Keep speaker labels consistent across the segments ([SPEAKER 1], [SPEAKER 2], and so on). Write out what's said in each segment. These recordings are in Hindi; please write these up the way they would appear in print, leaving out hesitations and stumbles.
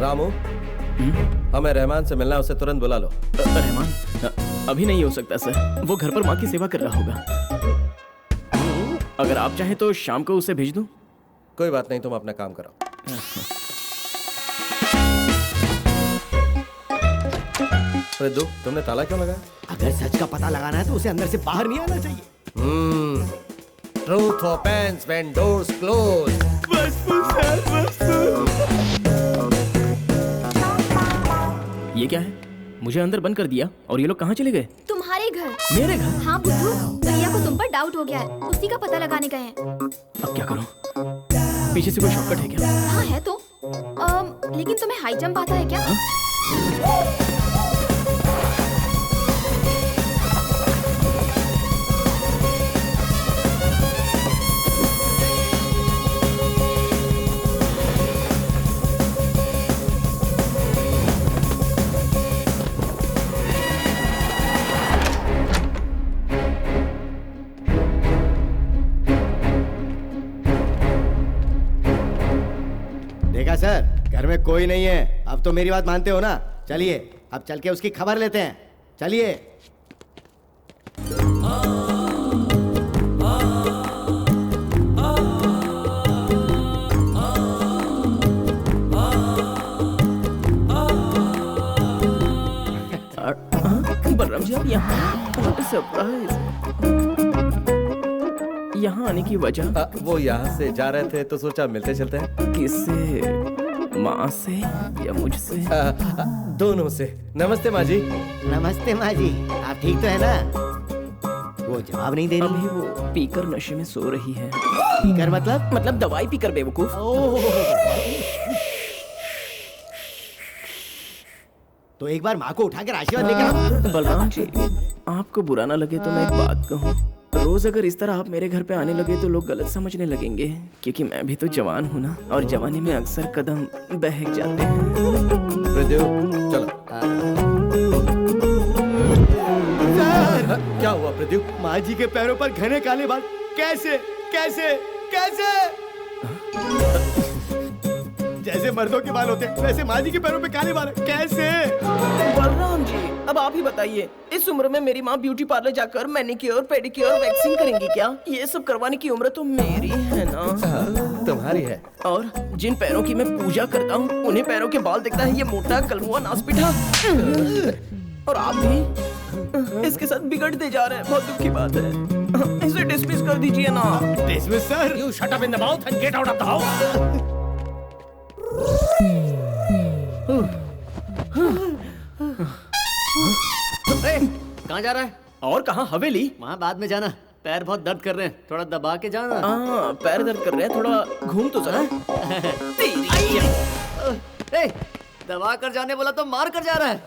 [SPEAKER 1] रामू, हमें रहमान से मिलना है, उसे तुरंत बुला लो।
[SPEAKER 2] रहमान अभी नहीं हो सकता सर, वो घर पर माँ की सेवा कर रहा होगा। अगर आप चाहें तो शाम को उसे भेज दूं?
[SPEAKER 1] कोई बात नहीं, तुम अपना काम करो। रिद्धू, तुमने ताला क्यों लगाया?
[SPEAKER 3] अगर सच का पता लगाना है तो उसे अंदर से बाहर नहीं आना चाहिए।
[SPEAKER 1] Truth opens when doors close.
[SPEAKER 2] ये क्या है? मुझे अंदर बंद कर दिया और ये लोग कहाँ चले गए?
[SPEAKER 4] तुम्हारे घर।
[SPEAKER 2] मेरे घर?
[SPEAKER 4] हाँ बुद्धू, भैया को तुम पर डाउट हो गया है, उसी का पता लगाने गए हैं।
[SPEAKER 2] अब क्या करूं? पीछे से कोई शॉर्टकट है क्या?
[SPEAKER 4] हाँ है तो। लेकिन तुम्हें हाई जंप आता है क्या?
[SPEAKER 3] देखा सर, घर में कोई नहीं है। अब तो मेरी बात मानते हो ना? चलिए अब चल के उसकी खबर लेते हैं। चलिए।
[SPEAKER 2] बलराम जी, आप यहाँ? What a surprise. यहाँ आने की वजह?
[SPEAKER 1] वो यहाँ से जा रहे थे तो सोचा मिलते चलते हैं।
[SPEAKER 2] किससे? माँ से या मुझसे?
[SPEAKER 1] दोनों से। नमस्ते माँ जी।
[SPEAKER 3] नमस्ते माँ जी, आप ठीक तो है ना? वो जवाब नहीं दे रही।
[SPEAKER 2] अभी वो पीकर नशे में सो रही है।
[SPEAKER 3] पीकर मतलब
[SPEAKER 2] दवाई पीकर बेवकूफ।
[SPEAKER 3] तो एक बार माँ को उठाकर आशीर्वाद लेकर।
[SPEAKER 2] बलराम जी, आपको बुरा ना लगे तो मैं एक बात कहूँ। रोज अगर इस तरह आप मेरे घर पे आने लगे तो लोग गलत समझने लगेंगे, क्योंकि मैं भी तो जवान हूँ ना, और जवानी में अक्सर कदम बहक जाते हैं।
[SPEAKER 1] चलो। क्या हुआ प्रदीप?
[SPEAKER 3] माँ जी के पैरों पर घने काले बाल। कैसे कैसे कैसे? जैसे मर्दों के बाल होते हैं वैसे माँ जी के पैरों पे काले बाल कैसे?
[SPEAKER 2] बलराम जी, अब आप ही बताइए, इस उम्र में मेरी माँ ब्यूटी पार्लर जाकर मैनिक्योर, पेडिक्योर, वैक्सिंग करेंगी क्या? ये सब करवाने की उम्र तो मेरी है ना?
[SPEAKER 1] तुम्हारी है।
[SPEAKER 2] और जिन पैरों की मैं पूजा करता हूँ उन्हीं पैरों के बाल दिखता है ये मोटा कलमुआ नासपीठा। और आप भी इसके साथ बिगड़ते जा रहे हैं। बहुत दुख की बात है। इसे डिसमिस कर दीजिए ना।
[SPEAKER 3] Dismiss sir?
[SPEAKER 1] You shut up in the mouth and get out of the house.
[SPEAKER 3] कहाँ जा रहा है?
[SPEAKER 2] और कहाँ? हवेली।
[SPEAKER 3] वहाँ बाद में जाना, पैर बहुत दर्द कर रहे हैं, थोड़ा दबा के जाना।
[SPEAKER 2] हाँ, पैर दर्द कर रहे हैं, थोड़ा घूम तो जरा।
[SPEAKER 3] ए, दबा कर जाने बोला तो मार कर जा रहा है।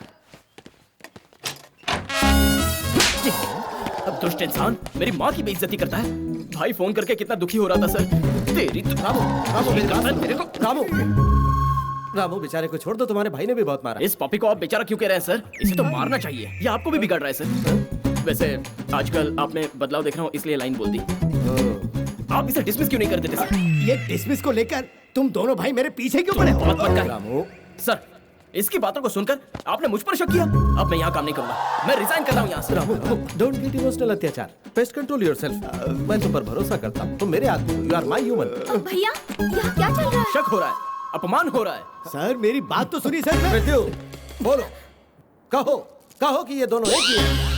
[SPEAKER 2] अब दुष्ट इंसान मेरी माँ की बेइज्जती करता है। भाई फोन करके कितना दुखी हो रहा था सर। तेरी तो
[SPEAKER 1] रामू बेचारे को छोड़ दो, तुम्हारे भाई ने भी बहुत मारा।
[SPEAKER 2] इस पॉपी को आप बेचारा क्यों कह रहे हैं सर? इसे तो मारना चाहिए। ये आपको भी बिगाड़ रहा है सर। वैसे आजकल आपने बदलाव देख रहा हूँ इसलिए लाइन बोल दी। आप इसे डिसमिस क्यों नहीं कर देते सर?
[SPEAKER 3] ये डिसमिस को लेकर तुम दोनों भाई मेरे पीछे क्यों पड़े हो?
[SPEAKER 2] बात मत कर
[SPEAKER 1] रामू।
[SPEAKER 2] सर, इसकी बातों को सुनकर आपने मुझ पर शक किया। अब मैं यहाँ काम नहीं करूंगा, मैं रिजाइन कर रहा हूँ यहाँ से।
[SPEAKER 1] Ramu, don't get emotional. अत्याचार, बेस्ट कंट्रोल योरसेल्फ। मैं तुम पर भरोसा करता हूँ, तुम मेरे आदमी हो, यू आर माय ह्यूमन।
[SPEAKER 4] भैया, यहाँ क्या चल रहा है?
[SPEAKER 2] शक हो रहा है, अपमान हो रहा है।
[SPEAKER 3] सर मेरी बात तो सुनिए सर।
[SPEAKER 1] मृत्यु, बोलो, कहो कहो कि ये दोनों एक ही हैं।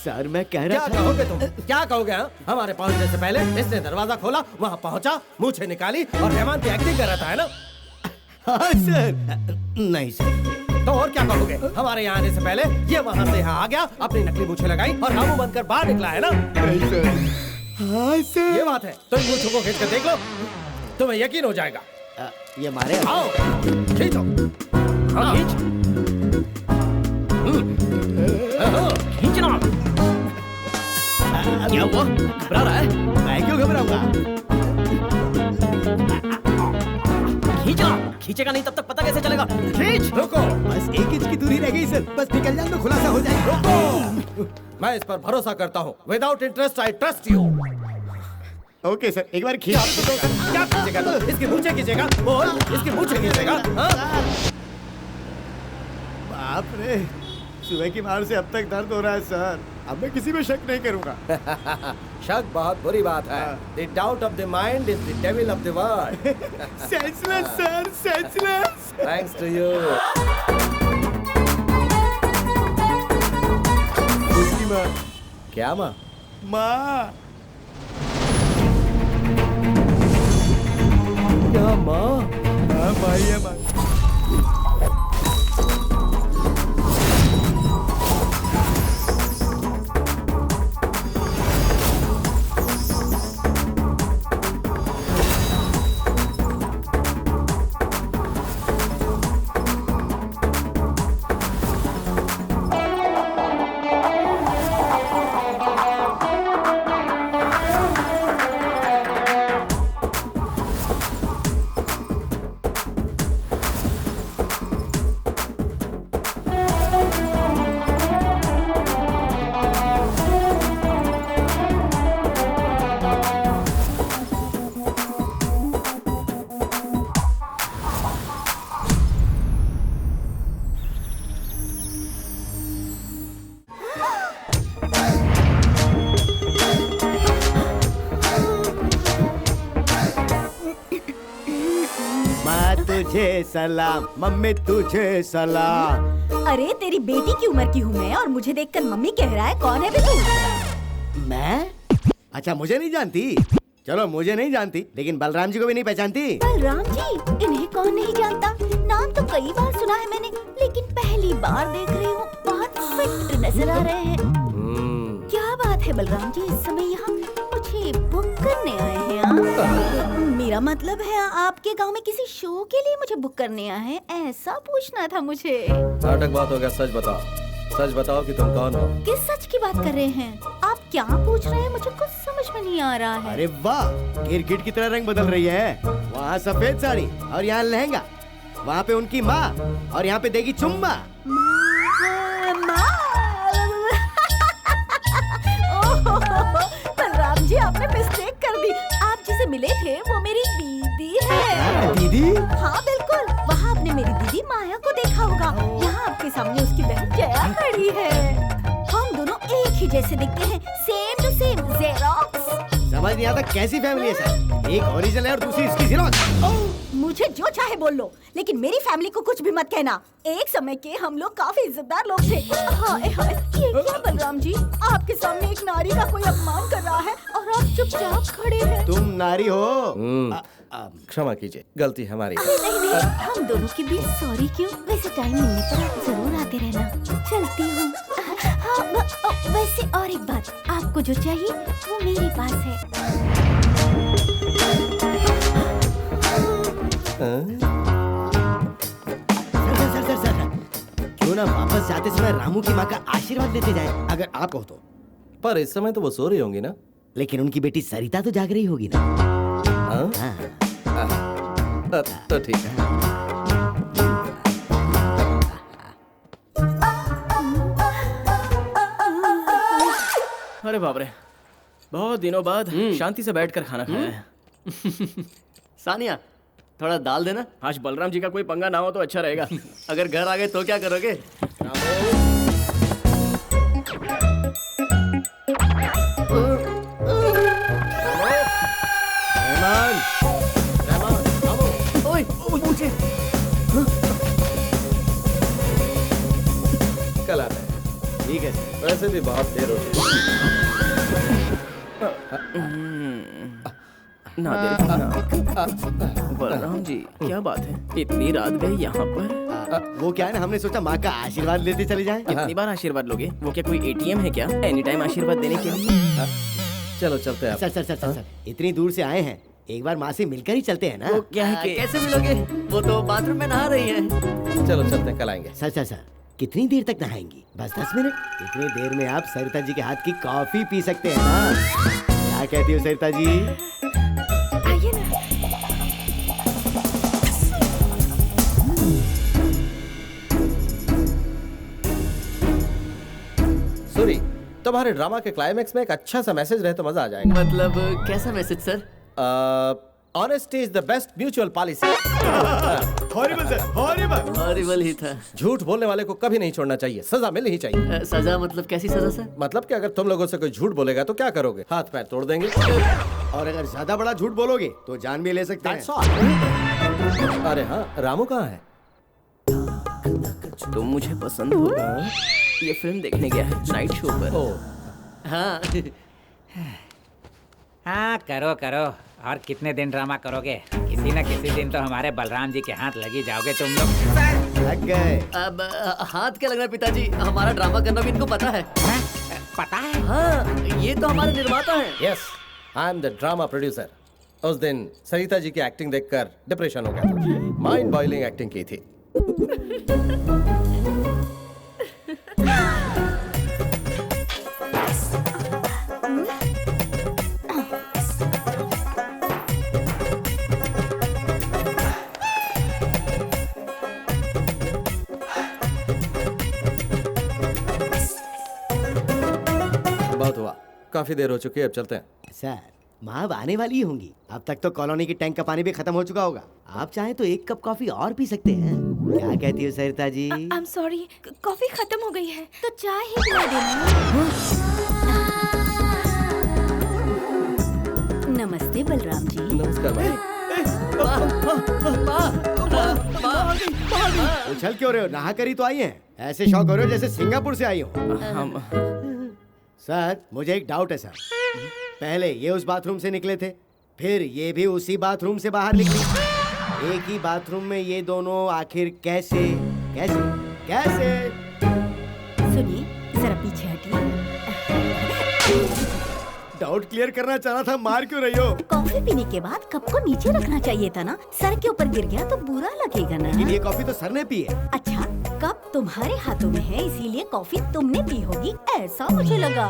[SPEAKER 3] सर मैं कह रहा
[SPEAKER 1] क्या
[SPEAKER 3] था।
[SPEAKER 1] कहोगे तुम? क्या कहोगे? हाँ, हमारे पहुंचने से पहले इसने दरवाजा खोला, वहाँ पहुंचा, मूछें निकाली और रहमान की एक्टिंग कर रहा था, है ना?
[SPEAKER 3] हाँ सर। नहीं सर।
[SPEAKER 1] तो और क्या कहोगे? हमारे यहाँ आने से पहले ये वहाँ से यहाँ आ गया, अपनी नकली मूछें लगाई और रामू बनकर बाहर निकला, है ना?
[SPEAKER 3] नहीं सर। हाँ सर।
[SPEAKER 1] ये बात है। तो इन मूछों को खींच कर देख लो, तुम्हें यकीन हो जाएगा।
[SPEAKER 3] ये मारे।
[SPEAKER 1] आओ, खींचो।
[SPEAKER 2] हाँ, खींच। खींचना। क्या हुआ? घबरा रहा है?
[SPEAKER 3] मैं क्यों घबराऊंगा?
[SPEAKER 2] खींचना। खींचेगा नहीं तब तक पता कैसे चलेगा? खींच।
[SPEAKER 1] रुको,
[SPEAKER 3] बस 1 इंच की दूरी रह गई सर, बस निकल जाए तो खुलासा हो जाएगा।
[SPEAKER 1] रुको, मैं इस पर भरोसा करता हूँ। Without interest I trust you.
[SPEAKER 3] Okay sir, एक बार खींच।
[SPEAKER 1] क्या खींचेगा? इसकी मूछें खींचेगा? बोल, इसकी मूछें खींचेगा? हाँ?
[SPEAKER 3] अरे सुबह की मार से अब तक दर्द हो रहा है सर। अब मैं किसी पे शक नहीं करूंगा।
[SPEAKER 1] शक बहुत बुरी बात है। The doubt of the mind is the devil of the world.
[SPEAKER 3] Senseless sir, senseless.
[SPEAKER 1] Thanks to you.
[SPEAKER 3] उसकी माँ।
[SPEAKER 1] क्या माँ?
[SPEAKER 3] माँ।
[SPEAKER 1] क्या माँ?
[SPEAKER 3] हाँ माँ ही है माँ। तुझे सलाम, मम्मी तुझे सलाम।
[SPEAKER 5] अरे तेरी बेटी की उम्र की हूँ मैं और मुझे देखकर मम्मी कह रहा है। कौन है बे तू?
[SPEAKER 3] मैं? अच्छा मुझे नहीं जानती? चलो मुझे नहीं जानती, लेकिन बलराम जी को भी नहीं पहचानती?
[SPEAKER 5] बलराम जी? इन्हें कौन नहीं जानता? नाम तो कई बार सुना है मैंने, लेकिन पहली बार देख रही हूँ। बहुत फिट नजर आ रहे हैं। क्या बात है बलराम जी, इस समय यहाँ मुझे बुक करने आए हैं आप? मेरा मतलब है आपके गांव में किसी शो के लिए मुझे बुक करने आए हैं, ऐसा पूछना था मुझे।
[SPEAKER 1] नाटक बात हो गया, सच बताओ। सच बताओ कि तुम कौन हो?
[SPEAKER 5] किस सच की बात कर रहे हैं आप? क्या पूछ रहे हैं? मुझे कुछ समझ में नहीं आ रहा है।
[SPEAKER 3] अरे वाह, गिरगिट की तरह रंग बदल रही है। वहाँ सफेद साड़ी और यहाँ लहंगा, वहाँ पे उनकी माँ और यहाँ पे देगी चुम्मा।
[SPEAKER 5] बलराम जी आपने मिस्टेक कर दी। आप जिसे मिले थे वो मेरी दीदी है।
[SPEAKER 3] दीदी?
[SPEAKER 5] हाँ बिल्कुल, वहाँ आपने मेरी दीदी माया को देखा होगा। यहाँ आपके सामने उसकी बहन जया खड़ी है। हम दोनों एक ही जैसे दिखते हैं, सेम टू सेम, जेरोक्स।
[SPEAKER 3] समझ नहीं आता कैसी फैमिली है सर? एक ओरिजिनल है और दूसरी इसकी जेरोक्स।
[SPEAKER 5] मुझे जो चाहे बोल लो, लेकिन मेरी फैमिली को कुछ भी मत कहना। एक समय के हम लोग काफी इज्जतदार लोग थे। हाय हाय, ये क्या बलराम जी? आपके सामने एक नारी का कोई अपमान कर रहा है और आप चुपचाप खड़े हैं।
[SPEAKER 3] तुम नारी हो?
[SPEAKER 1] क्षमा कीजिए, गलती हमारी।
[SPEAKER 5] अरे नहीं नहीं, हम दोनों के बीच सॉरी क्यों? वैसे टाइम मिलने पर आप जरूर आते रहना। चलती हूँ। हाँ, वैसे और एक बात, आपको जो चाहिए वो मेरे पास है।
[SPEAKER 3] सर, क्यों ना वापस जाते समय रामू की माँ का आशीर्वाद लेते जाएं, अगर आप हो तो।
[SPEAKER 1] पर इस समय तो वो सो रही होंगी ना?
[SPEAKER 3] लेकिन उनकी बेटी सरिता तो जाग रही होगी ना?
[SPEAKER 1] तो ठीक है।
[SPEAKER 2] अरे बाप रे, बहुत दिनों बाद शांति से बैठकर खाना खाया है।
[SPEAKER 3] सानिया, थोड़ा दाल देना।
[SPEAKER 2] आज बलराम जी का कोई पंगा ना हो तो अच्छा रहेगा।
[SPEAKER 3] अगर घर आ गए तो क्या करोगे? रहमान,
[SPEAKER 2] ओए, मुझे
[SPEAKER 1] कल आते हैं।
[SPEAKER 3] ठीक है सर।
[SPEAKER 1] वैसे भी बहुत देर हो गई।
[SPEAKER 2] बलराम जी, क्या बात है, इतनी रात गई यहाँ पर?
[SPEAKER 3] वो क्या है ना, हमने सोचा माँ का आशीर्वाद लेते चले जाएं।
[SPEAKER 2] कितनी बार आशीर्वाद लोगे? वो क्या कोई एटीएम है क्या, एनी टाइम आशीर्वाद देने के लिए?
[SPEAKER 1] चलो चलते हैं।
[SPEAKER 3] सर, इतनी दूर से आए हैं, एक बार माँ से मिलकर ही चलते हैं ना।
[SPEAKER 2] वो क्या है कि
[SPEAKER 3] कैसे मिलोगे? वो तो बाथरूम में नहा रही है।
[SPEAKER 1] चलो चलते हैं, कल आएंगे।
[SPEAKER 3] सर, कितनी देर तक नहाएंगी? बस 10 मिनट। इतनी देर में आप सरिता जी के हाथ की कॉफी पी सकते हैं ना? क्या कहती हो सरिता जी?
[SPEAKER 5] आइए ना।
[SPEAKER 1] सूरी, तुम्हारे ड्रामा के क्लाइमेक्स में एक अच्छा सा मैसेज रहे तो मजा आ जाएगा।
[SPEAKER 3] मतलब कैसा message sir?
[SPEAKER 1] Honesty is the best mutual policy.
[SPEAKER 3] Horrible sir, horrible.
[SPEAKER 2] Horrible ही था।
[SPEAKER 1] झूठ बोलने वाले को कभी नहीं छोड़ना चाहिए, सजा मिलनी ही चाहिए।
[SPEAKER 2] सजा मतलब कैसी सजा सर?
[SPEAKER 1] मतलब कि अगर तुम लोगों से कोई झूठ बोलेगा तो क्या करोगे? हाथ पैर तोड़ देंगे।
[SPEAKER 3] और अगर ज्यादा बड़ा झूठ बोलोगे तो जान भी ले सकते हैं।
[SPEAKER 1] अरे हाँ, रामू कहाँ है?
[SPEAKER 2] तुम मुझे पसंद हो, ये फिल्म देखने गया है नाइट शो पर। हाँ
[SPEAKER 6] हाँ करो करो, और कितने दिन ड्रामा करोगे? किसी न किसी दिन तो हमारे बलराम जी के हाथ लगी जाओगे तुम लोग।
[SPEAKER 3] लग गए।
[SPEAKER 2] अब हाथ क्या लगना पिताजी, हमारा ड्रामा करना भी इनको पता है।
[SPEAKER 6] हाँ? पता है?
[SPEAKER 2] हाँ, ये तो हमारे निर्माता हैं।
[SPEAKER 1] Yes, I am the drama producer. उस दिन सरिता जी की एक्टिंग देखकर डिप्रेशन हो गया था। माइंड बॉइलिंग एक्टिंग की थी। बहुत हुआ, काफी देर हो चुकी है, अब चलते हैं।
[SPEAKER 3] सर, माँ अब आने वाली ही होंगी। अब तक तो कॉलोनी की टैंक का पानी भी खत्म हो चुका होगा। आप चाहे तो एक कप कॉफी और पी सकते हैं। क्या कहती हो Sarita ji?
[SPEAKER 4] I am sorry, coffee खत्म हो गई है तो चाय ही पिला देना।
[SPEAKER 5] नमस्ते बलराम जी।
[SPEAKER 1] नमस्कार भाई।
[SPEAKER 3] उछल क्यों रहे हो? नहा कर ही तो आई हैं। ऐसे शौक हो रहे हो जैसे सिंगापुर से आई हो। सर, मुझे एक डाउट है सर। पहले ये उस बाथरूम से निकले थे, फिर ये भी उसी बाथरूम से बाहर निकली। एक ही बाथरूम में ये दोनों आखिर कैसे कैसे कैसे?
[SPEAKER 5] सुनिए, जरा पीछे हटिए।
[SPEAKER 3] डाउट क्लियर करना चाह रहा था, मार क्यों रही हो?
[SPEAKER 5] कॉफी पीने के बाद कप को नीचे रखना चाहिए था ना। सर के ऊपर गिर गया तो बुरा लगेगा ना।
[SPEAKER 3] लेकिन ये कॉफी तो सर ने पी है।
[SPEAKER 5] अच्छा, कप तुम्हारे हाथों में है इसीलिए कॉफी तुमने पी होगी, ऐसा मुझे लगा।